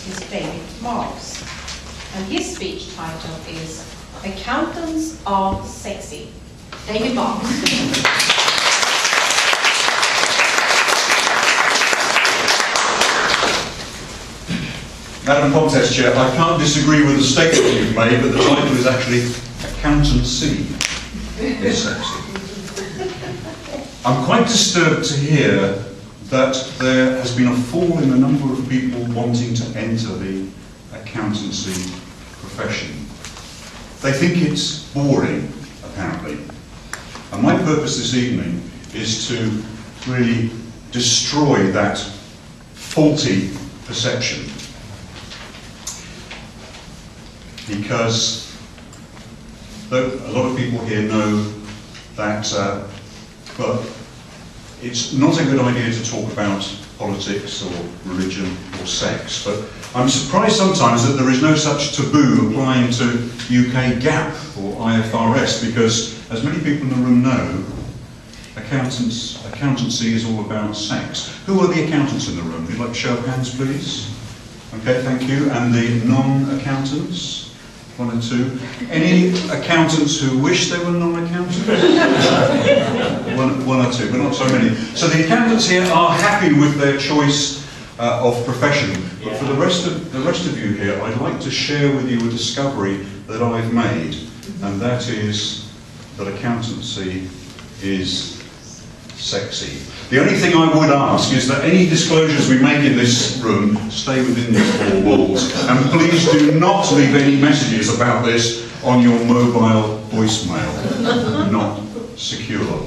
is David Marks. And his speech title is Accountants Are Sexy. David Marks. Madam Contest Chair, I can't disagree with the statement you've made, but the title is actually Accountancy is Sexy. I'm quite disturbed to hear that there has been a fall in the number of people wanting to enter the accountancy profession. They think it's boring, apparently. And my purpose this evening is to really destroy that faulty perception. Because though a lot of people here know that, well, it's not a good idea to talk about politics or religion or sex, but I'm surprised sometimes that there is no such taboo applying to UK GAAP or IFRS, because as many people in the room know, accountancy is all about sex. Who are the accountants in the room? Would you like to show of hands, please? Okay, thank you. And the non-accountants? One or two. Any accountants who wish they were non-accountants? one or two, but not so many. So the accountants here are happy with their choice of profession. But for the rest of you here, I'd like to share with you a discovery that I've made, and that is that accountancy is sexy. The only thing I would ask is that any disclosures we make in this room stay within these four walls, and please do not leave any messages about this on your mobile voicemail. Not secure.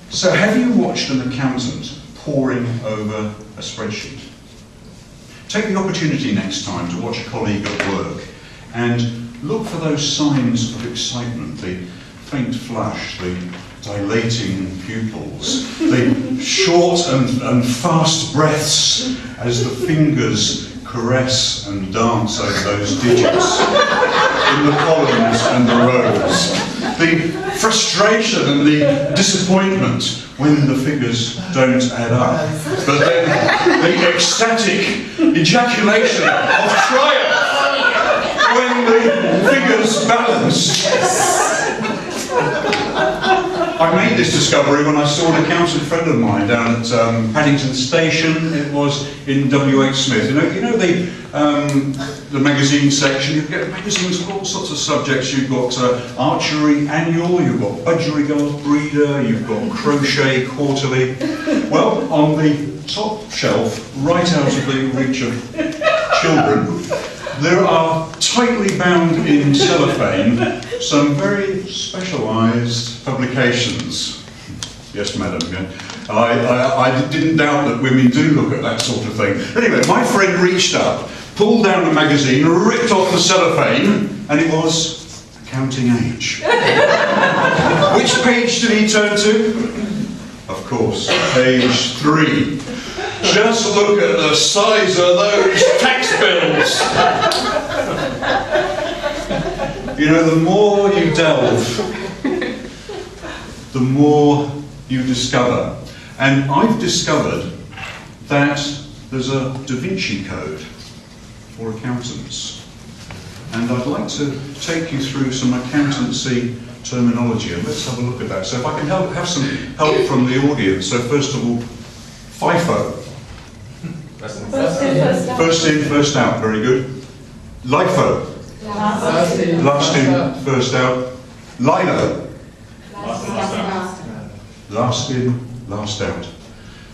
So have you watched an accountant poring over a spreadsheet? Take the opportunity next time to watch a colleague at work and look for those signs of excitement, the faint flush, the dilating pupils, the short and fast breaths as the fingers caress and dance over those digits in the columns and the rows, the frustration and the disappointment when the figures don't add up, but then the ecstatic ejaculation of triumph when the figures balance. I made this discovery when I saw an accountant friend of mine down at Paddington Station. It was in W.H. Smith. You know the magazine section. You get magazines of all sorts of subjects. You've got Archery Annual, you've got Budgerigar Breeder, you've got Crochet Quarterly. Well, on the top shelf, right out of the reach of children, there are tightly bound in cellophane some very specialised publications. Yes, madam. Yeah. I didn't doubt that women do look at that sort of thing. Anyway, my friend reached up, pulled down the magazine, ripped off the cellophane, and it was Accounting Age. Which page did he turn to? Of course, page 3. Just look at the size of those tax bills. You know, the more you delve, the more you discover. And I've discovered that there's a Da Vinci Code for accountants. And I'd like to take you through some accountancy terminology, and let's have a look at that. So if I can have some help from the audience. So first of all, FIFO. First in, first out. Very good. LIFO. Last in, first out. LILO. Last in, last out.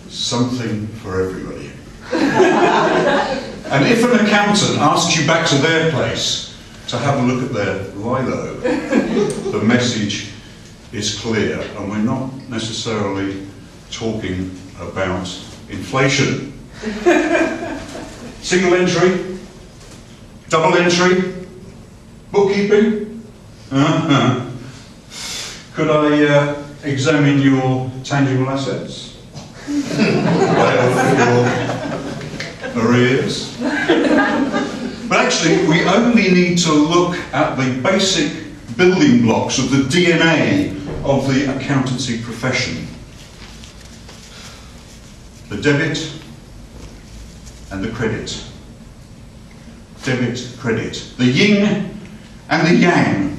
Something for everybody. And if an accountant asks you back to their place to have a look at their LILO, the message is clear, and we're not necessarily talking about inflation. Single entry, double entry, bookkeeping. Could I examine your tangible assets? Your arrears? But actually, we only need to look at the basic building blocks of the DNA of the accountancy profession. The debit, and the credit. Debit, credit. The yin and the yang.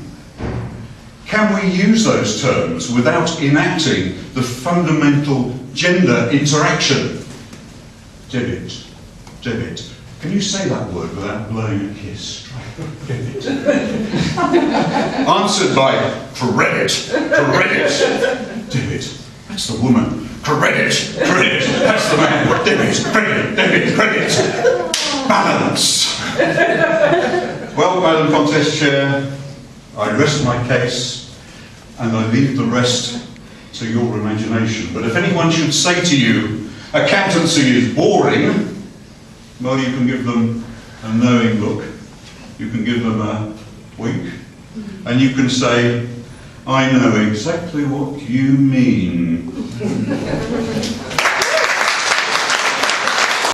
Can we use those terms without enacting the fundamental gender interaction? Debit, debit. Can you say that word without blowing a kiss? Debit. Answered by credit, credit, debit. That's the woman. Credit, credit. That's the man. Debit, credit, debit, credit. Balance. Well, Madam Contest Chair, I rest my case and I leave the rest to your imagination. But if anyone should say to you, accountancy is boring, well, you can give them a knowing look, you can give them a wink, and you can say, I know exactly what you mean.